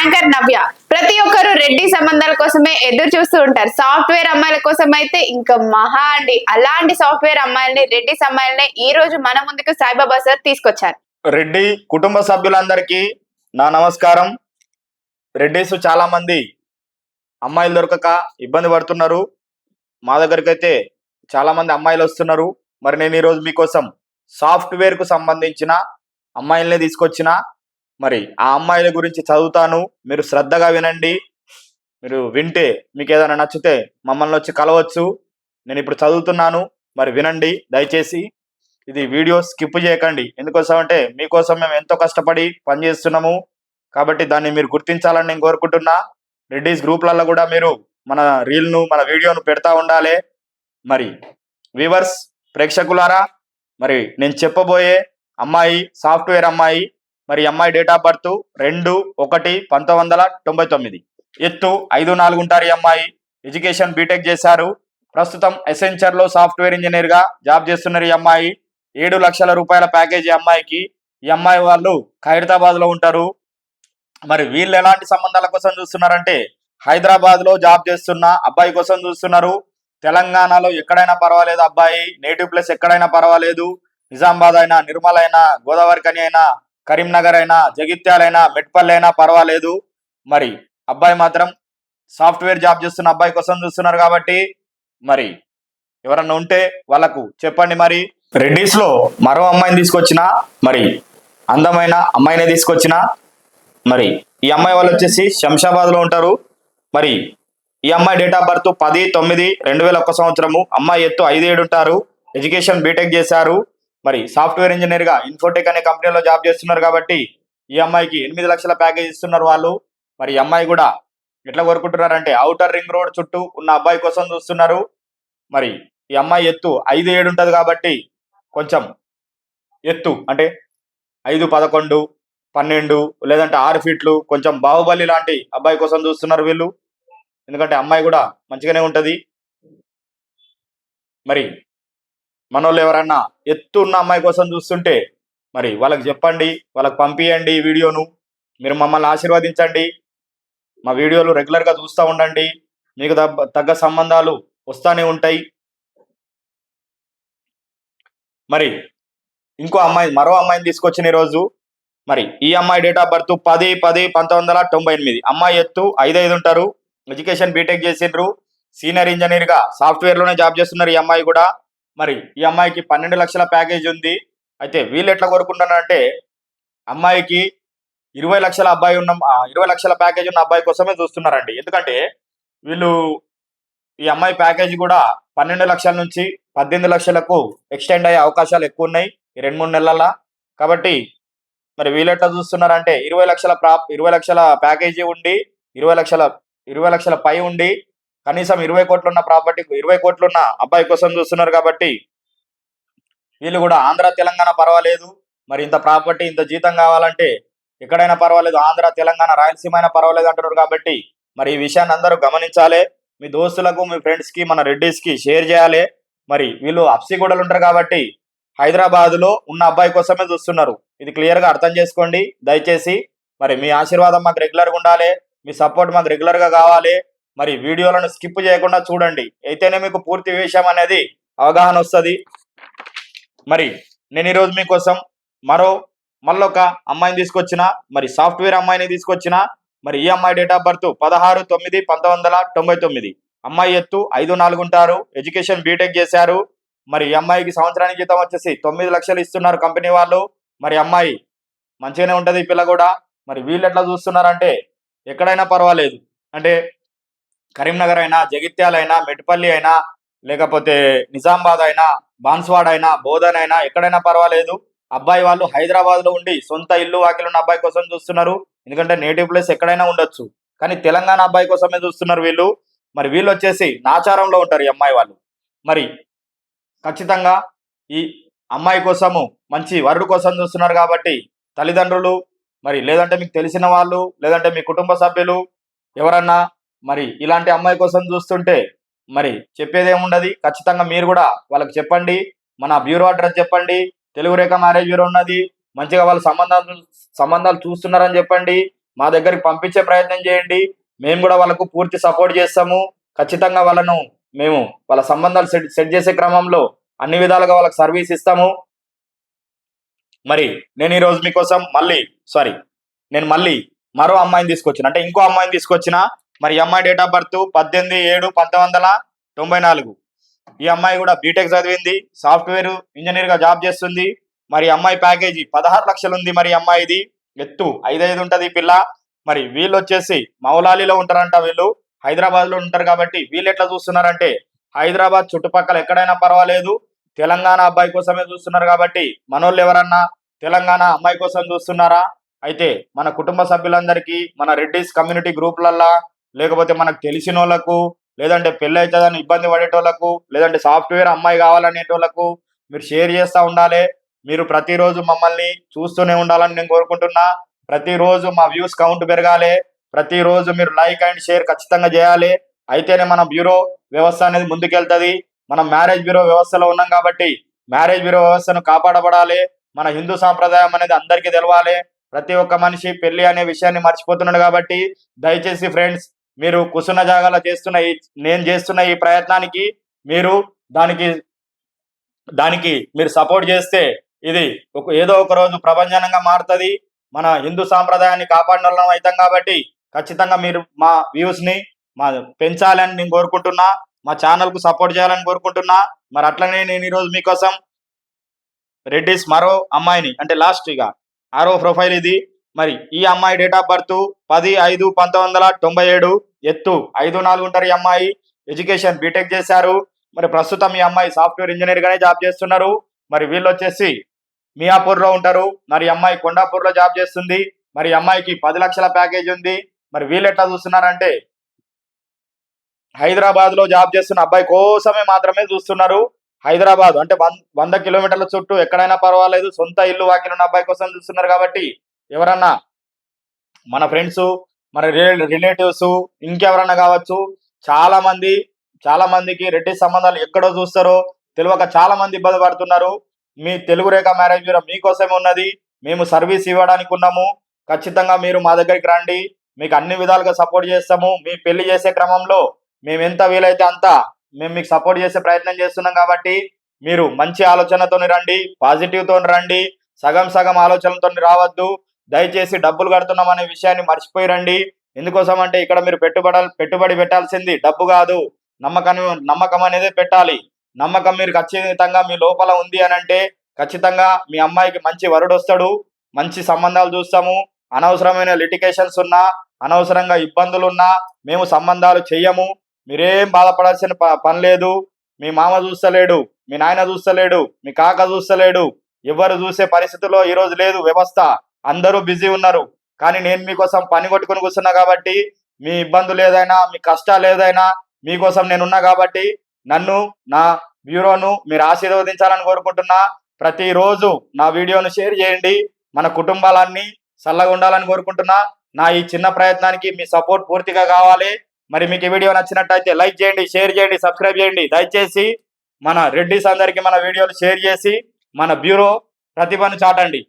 Anchor నవ్య. ప్రతి ఒక్కరు రెడ్డి సంబంధాల కోసమే ఎదురు చూస్తూ ఉంటారు. సాఫ్ట్వేర్ అమ్మాయిల కోసం అయితే ఇంకా మహా అండి. అలాంటి సాఫ్ట్వేర్ అమ్మాయిల్ని, రెడ్డి అమ్మాయిల్ని ఈ రోజు మన ముందుకు సాయిబాబా సార్ తీసుకొచ్చారు. రెడ్డి కుటుంబ సభ్యులందరికీ నా నమస్కారం. రెడ్డిస్ చాలా మంది అమ్మాయిలు దొరకక ఇబ్బంది పడుతున్నారు. మా దగ్గరికి అయితే చాలా మంది అమ్మాయిలు వస్తున్నారు. మరి నేను ఈరోజు మీకోసం సాఫ్ట్వేర్ కు సంబంధించిన అమ్మాయిల్ని తీసుకొచ్చిన. మరి ఆ అమ్మాయిల గురించి చదువుతాను, మీరు శ్రద్ధగా వినండి. మీరు వింటే మీకు ఏదైనా నచ్చితే మమ్మల్ని వచ్చి కలవచ్చు. నేను ఇప్పుడు చదువుతున్నాను, మరి వినండి దయచేసి. ఇది వీడియో స్కిప్ చేయకండి. ఎందుకోసం అంటే మీకోసం మేము ఎంతో కష్టపడి పనిచేస్తున్నాము, కాబట్టి దాన్ని మీరు గుర్తించాలని నేను కోరుకుంటున్నా. రెడ్డిస్ గ్రూప్లలో కూడా మీరు మన రీల్ను, మన వీడియోను పెడతా ఉండాలి. మరి వ్యూవర్స్, ప్రేక్షకులారా, మరి నేను చెప్పబోయే అమ్మాయి సాఫ్ట్వేర్ అమ్మాయి. మరి అమ్మాయి డేట్ ఆఫ్ బర్త్ 2/1/1999. ఎత్తు 5'4" ఉంటారు ఈ అమ్మాయి. ఎడ్యుకేషన్ బీటెక్ చేశారు. ప్రస్తుతం ఎసెంచర్ లో సాఫ్ట్వేర్ ఇంజనీర్ గా జాబ్ చేస్తున్నారు ఈ అమ్మాయి. 7 లక్షల రూపాయల ప్యాకేజ్ ఈ అమ్మాయికి. ఈ అమ్మాయి వాళ్ళు ఖైరతాబాద్ లో ఉంటారు. మరి వీళ్ళు ఎలాంటి సంబంధాల కోసం చూస్తున్నారంటే హైదరాబాద్ లో జాబ్ చేస్తున్న అబ్బాయి కోసం చూస్తున్నారు. తెలంగాణలో ఎక్కడైనా పర్వాలేదు అబ్బాయి, నేటివ్ ప్లేస్ ఎక్కడైనా పర్వాలేదు. నిజామాబాద్ అయినా, నిర్మల్ అయినా, గోదావరి కని అయినా, కరీంనగర్ అయినా, జగిత్యాల అయినా, మెట్పల్లి అయినా పర్వాలేదు. మరి అబ్బాయి మాత్రం సాఫ్ట్వేర్ జాబ్ చేస్తున్న అబ్బాయి కోసం చూస్తున్నారు. కాబట్టి మరి ఎవరన్నా ఉంటే వాళ్ళకు చెప్పండి. మరి రెడ్డిస్ లో మరో అమ్మాయిని తీసుకొచ్చిన, మరి అందమైన అమ్మాయిని తీసుకొచ్చిన. మరి ఈ అమ్మాయి వాళ్ళు వచ్చేసి శంషాబాద్ లో ఉంటారు. మరి ఈ అమ్మాయి డేట్ ఆఫ్ బర్త్ 10/9/2001. అమ్మాయి ఎత్తు 5'7" ఉంటారు. ఎడ్యుకేషన్ బీటెక్ చేశారు. మరి సాఫ్ట్వేర్ ఇంజనీర్ గా ఇన్ఫోటెక్ అనే కంపెనీలో జాబ్ చేస్తున్నారు. కాబట్టి ఈ అమ్మాయికి 8 లక్షల ప్యాకేజ్ ఇస్తున్నారు వాళ్ళు. మరి ఈ అమ్మాయి కూడా ఎట్లా కోరుకుంటున్నారంటే ఔటర్ రింగ్ రోడ్ చుట్టూ ఉన్న అబ్బాయి కోసం చూస్తున్నారు. మరి ఈ అమ్మాయి ఎత్తు 5'7" ఉంటది. కాబట్టి కొంచెం ఎత్తు అంటే 5'11", 12 లేదంటే 6 ఫీట్లు, కొంచెం బాహుబలి లాంటి అబ్బాయి కోసం చూస్తున్నారు వీళ్ళు. ఎందుకంటే అమ్మాయి కూడా మంచిగానే ఉంటది. మరి మనోళ్ళు ఎవరన్నా ఎత్తు ఉన్న అమ్మాయి కోసం చూస్తుంటే మరి వాళ్ళకి చెప్పండి, వాళ్ళకి పంపియండి ఈ వీడియోను. మీరు మమ్మల్ని ఆశీర్వదించండి. మా వీడియోలు రెగ్యులర్గా చూస్తూ ఉండండి. మీకు తగ్గ సంబంధాలు వస్తూనే ఉంటాయి. మరి ఇంకో అమ్మాయి, మరో అమ్మాయిని తీసుకొచ్చిన ఈరోజు. మరి ఈ అమ్మాయి డేట్ ఆఫ్ బర్త్ 10/10/1998. అమ్మాయి ఎత్తు 5'5" ఉంటారు. ఎడ్యుకేషన్ బీటెక్ చేసిండ్రు. సీనియర్ ఇంజనీర్ గా సాఫ్ట్వేర్ లోనే జాబ్ చేస్తున్నారు ఈ అమ్మాయి కూడా. మరి ఈ అమ్మాయికి 12 లక్షల ప్యాకేజ్ ఉంది. అయితే వీళ్ళు ఎట్లా కోరుకుంటున్నారంటే అమ్మాయికి 20 లక్షల 20 లక్షల ప్యాకేజ్ ఉన్న అబ్బాయి కోసమే చూస్తున్నారండి. ఎందుకంటే వీళ్ళు ఈ అమ్మాయి ప్యాకేజ్ కూడా 12 లక్షల నుంచి 18 లక్షలకు ఎక్స్టెండ్ అయ్యే అవకాశాలు ఎక్కువ ఉన్నాయి ఈ 2-3 నెలల. కాబట్టి మరి వీళ్ళు ఎట్లా చూస్తున్నారంటే 20 లక్షల ప్యాకేజీ ఉండి 20 లక్షల పై ఉండి కనీసం 20 కోట్లు ఉన్న ప్రాపర్టీ, 20 కోట్లు ఉన్న అబ్బాయి కోసం చూస్తున్నారు. కాబట్టి వీళ్ళు కూడా ఆంధ్ర తెలంగాణ పర్వాలేదు, మరి ఇంత ప్రాపర్టీ, ఇంత జీతం కావాలంటే ఎక్కడైనా పర్వాలేదు, ఆంధ్ర తెలంగాణ రాయలసీమ అయినా పర్వాలేదు అంటున్నారు. కాబట్టి మరి ఈ విషయాన్ని అందరూ గమనించాలి. మీ దోస్తులకు, మీ ఫ్రెండ్స్ కి, మన రెడ్డిస్ కి షేర్ చేయాలి. మరి వీళ్ళు అప్సిగూడలు ఉంటారు. కాబట్టి హైదరాబాద్ లో ఉన్న అబ్బాయి కోసమే చూస్తున్నారు. ఇది క్లియర్ గా అర్థం చేసుకోండి దయచేసి. మరి మీ ఆశీర్వాదం మాకు రెగ్యులర్ గా ఉండాలి, మీ సపోర్ట్ మాకు రెగ్యులర్ గా కావాలి. మరి వీడియోలను స్కిప్ చేయకుండా చూడండి, అయితేనే మీకు పూర్తి విషయం అనేది అవగాహన వస్తుంది. మరి నేను ఈరోజు మీకోసం మళ్ళొక అమ్మాయిని తీసుకొచ్చిన, మరి సాఫ్ట్వేర్ అమ్మాయిని తీసుకొచ్చిన. మరి ఈ అమ్మాయి డేట్ ఆఫ్ బర్త్ 16/9/1999. అమ్మాయి ఎత్తు 5'4" ఉంటారు. ఎడ్యుకేషన్ బీటెక్ చేశారు. మరి ఈ అమ్మాయికి సంవత్సరానికి జీతం వచ్చేసి 9 లక్షలు ఇస్తున్నారు కంపెనీ వాళ్ళు. మరి అమ్మాయి మంచిగానే ఉంటది ఈ పిల్ల కూడా. మరి వీళ్ళు ఎట్లా చూస్తున్నారంటే ఎక్కడైనా పర్వాలేదు, అంటే కరీంనగర్ అయినా, జగిత్యాల అయినా, మెట్పల్లి అయినా, లేకపోతే నిజామాబాద్ అయినా, బాన్స్వాడ అయినా, బోధన్ అయినా, ఎక్కడైనా పర్వాలేదు. అబ్బాయి వాళ్ళు హైదరాబాద్ లో ఉండి సొంత ఇల్లు వాకిలు ఉన్న అబ్బాయి కోసం చూస్తున్నారు. ఎందుకంటే నేటివ్ ప్లేస్ ఎక్కడైనా ఉండొచ్చు, కానీ తెలంగాణ అబ్బాయి కోసమే చూస్తున్నారు వీళ్ళు. మరి వీళ్ళు వచ్చేసి నాచారంలో ఉంటారు ఈ అమ్మాయి వాళ్ళు. మరి ఖచ్చితంగా ఈ అమ్మాయి కోసము మంచి వరుడు కోసం చూస్తున్నారు. కాబట్టి తల్లిదండ్రులు, మరి లేదంటే మీకు తెలిసిన వాళ్ళు, లేదంటే మీ కుటుంబ సభ్యులు ఎవరన్నా మరి ఇలాంటి అమ్మాయి కోసం చూస్తుంటే మరి చెప్పేదేముండదు. ఖచ్చితంగా మీరు కూడా వాళ్ళకి చెప్పండి. మన బ్యూరో అడ్రస్ చెప్పండి. తెలుగు రేఖ మ్యారేజ్ బ్యూరో ఉన్నది, మంచిగా వాళ్ళు సంబంధాలు చూస్తున్నారని చెప్పండి. మా దగ్గరికి పంపించే ప్రయత్నం చేయండి. మేము కూడా వాళ్ళకు పూర్తి సపోర్ట్ చేస్తాము. ఖచ్చితంగా వాళ్ళను మేము వాళ్ళ సంబంధాలు సెట్ చేసే క్రమంలో అన్ని విధాలుగా వాళ్ళకి సర్వీస్ ఇస్తాము. మరి నేను ఈరోజు మీకోసం నేను మళ్ళీ మరో అమ్మాయిని తీసుకొచ్చిన, అంటే ఇంకో అమ్మాయిని తీసుకొచ్చిన. మరి ఈ అమ్మాయి డేట్ ఆఫ్ బర్త్ 18/7/1994. ఈ అమ్మాయి కూడా బీటెక్ చదివింది, సాఫ్ట్వేర్ ఇంజనీర్ గా జాబ్ చేస్తుంది. మరి అమ్మాయి ప్యాకేజీ 16 లక్షలు ఉంది. మరి అమ్మాయిది ఎత్తు 5'5" ఉంటది పిల్ల. మరి వీళ్ళు వచ్చేసి మౌలాలిలో ఉంటారంట. వీళ్ళు హైదరాబాద్ లో ఉంటారు కాబట్టి వీళ్ళు ఎట్లా చూస్తున్నారంటే హైదరాబాద్ చుట్టుపక్కల ఎక్కడైనా పర్వాలేదు, తెలంగాణ అబ్బాయి కోసమే చూస్తున్నారు కాబట్టి మనోళ్ళు ఎవరన్నా తెలంగాణ అమ్మాయి కోసం చూస్తున్నారా? అయితే మన కుటుంబ సభ్యులందరికీ, మన రెడ్డిస్ కమ్యూనిటీ గ్రూపులల్లా, లేకపోతే మనకు తెలిసిన వాళ్ళకు, లేదంటే పెళ్ళి అవుతుందని ఇబ్బంది పడేటోళ్లకు, లేదంటే సాఫ్ట్వేర్ అమ్మాయి కావాలనేటోళ్లకు మీరు షేర్ చేస్తూ ఉండాలి. మీరు ప్రతిరోజు మమ్మల్ని చూస్తూనే ఉండాలని నేను కోరుకుంటున్నా. ప్రతిరోజు మా వ్యూస్ కౌంట్ పెరగాలి. ప్రతిరోజు మీరు లైక్ అండ్ షేర్ ఖచ్చితంగా చేయాలి. అయితేనే మన బ్యూరో వ్యవస్థ అనేది ముందుకెళ్తుంది. మనం మ్యారేజ్ బ్యూరో వ్యవస్థలో ఉన్నాం కాబట్టి మ్యారేజ్ బ్యూరో వ్యవస్థను కాపాడబడాలి. మన హిందూ సాంప్రదాయం అనేది అందరికీ తెలవాలి. ప్రతి ఒక్క మనిషి పెళ్లి అనే విషయాన్ని మర్చిపోతున్నాడు కాబట్టి దయచేసి ఫ్రెండ్స్, మీరు కుసున్న జాగాలో నేను చేస్తున్న ఈ ప్రయత్నానికి మీరు దానికి మీరు సపోర్ట్ చేస్తే ఇది ఏదో ఒక రోజు ప్రపంచంగా మారుతుంది. మన హిందూ సాంప్రదాయాన్ని కాపాడిన వాళ్ళం అవుతాం కాబట్టి ఖచ్చితంగా మీరు మా వ్యూస్ ని పెంచాలని నేను కోరుకుంటున్నా. మా ఛానల్ కు సపోర్ట్ చేయాలని కోరుకుంటున్నా. మరి అట్లనే నేను ఈరోజు మీకోసం రెడ్డిస్ మరో అమ్మాయిని, అంటే లాస్ట్ ఇక 6వ ప్రొఫైల్ ఇది. మరి ఈ అమ్మాయి డేట్ ఆఫ్ బర్త్ 10/5/1997, ఎత్తు 5'4" ఉంటారు. ఈ అమ్మాయి ఎడ్యుకేషన్ బీటెక్ చేశారు. మరి ప్రస్తుతం ఈ అమ్మాయి సాఫ్ట్వేర్ ఇంజనీర్ గానే జాబ్ చేస్తున్నారు. మరి వీళ్ళు వచ్చేసి మియాపూర్ లో ఉంటారు. మరి ఈ అమ్మాయి కొండాపూర్ లో జాబ్ చేస్తుంది. మరి ఈ అమ్మాయికి 10 లక్షల ప్యాకేజ్ ఉంది. మరి వీళ్ళు ఎట్లా చూస్తున్నారంటే హైదరాబాద్ లో జాబ్ చేస్తున్న అబ్బాయి కోసమే మాత్రమే చూస్తున్నారు. హైదరాబాద్ అంటే 100 కిలోమీటర్ల చుట్టూ ఎక్కడైనా పర్వాలేదు, సొంత ఇల్లు వాకిలున్న అబ్బాయి కోసం చూస్తున్నారు. కాబట్టి ఎవరన్నా మన ఫ్రెండ్స్, మన రిలేటివ్స్, ఇంకెవరన్నా కావచ్చు, చాలా మందికి రెడ్డి సంబంధాలు ఎక్కడో చూస్తారో తెలియక చాలా మంది ఇబ్బంది పడుతున్నారు. మీ తెలుగు రేఖ మ్యారేజ్ బ్యూరో మీకోసమే ఉన్నది. మేము సర్వీస్ ఇవ్వడానికి ఉన్నాము. ఖచ్చితంగా మీరు మా దగ్గరికి రండి. మీకు అన్ని విధాలుగా సపోర్ట్ చేస్తాము. మీ పెళ్లి చేసే క్రమంలో మేము ఎంత వీలైతే అంత మేము మీకు సపోర్ట్ చేసే ప్రయత్నం చేస్తున్నాం. కాబట్టి మీరు మంచి ఆలోచనతో రండి, పాజిటివ్ తోని రండి. సగం ఆలోచనలతో రావద్దు. దయచేసి డబ్బులు కడుతున్నాం అనే విషయాన్ని మర్చిపోయి రండి. ఎందుకోసం అంటే ఇక్కడ మీరు పెట్టుబడి పెట్టాల్సింది డబ్బు కాదు, నమ్మకం అనేది పెట్టాలి. నమ్మకం మీరు ఖచ్చితంగా మీ లోపల ఉంది అని అంటే ఖచ్చితంగా మీ అమ్మాయికి మంచి వరుడు వస్తాడు. మంచి సంబంధాలు చూస్తాము. అనవసరమైన లిటికేషన్స్ ఉన్నా, అనవసరంగా ఇబ్బందులు ఉన్నా మేము సంబంధాలు చెయ్యము. మీరేం బాధపడాల్సిన పని లేదు. మీ మామ చూస్తలేడు, మీ నాయన చూస్తలేడు, మీ కాక చూస్తలేడు, ఎవరు చూసే పరిస్థితుల్లో ఈరోజు లేదు వ్యవస్థ. అందరూ బిజీ ఉన్నారు. కానీ నేను మీకోసం పని కొట్టుకుని కూర్చున్నా కాబట్టి మీ ఇబ్బందులు ఏదైనా, మీ కష్టాలు ఏదైనా మీకోసం నేనున్నా కాబట్టి నన్ను, నా బ్యూరోను మీరు ఆశీర్వదించాలని కోరుకుంటున్నా. ప్రతిరోజు నా వీడియోను షేర్ చేయండి. మన కుటుంబాలన్నీ చల్లగా ఉండాలని కోరుకుంటున్నా. నా ఈ చిన్న ప్రయత్నానికి మీ సపోర్ట్ పూర్తిగా కావాలి. మరి మీకు ఈ వీడియో నచ్చినట్టయితే లైక్ చేయండి, షేర్ చేయండి, సబ్స్క్రైబ్ చేయండి. దయచేసి మన రెడ్డిస్ అందరికీ మన వీడియోలు షేర్ చేసి మన బ్యూరో ప్రతిభను చాటండి.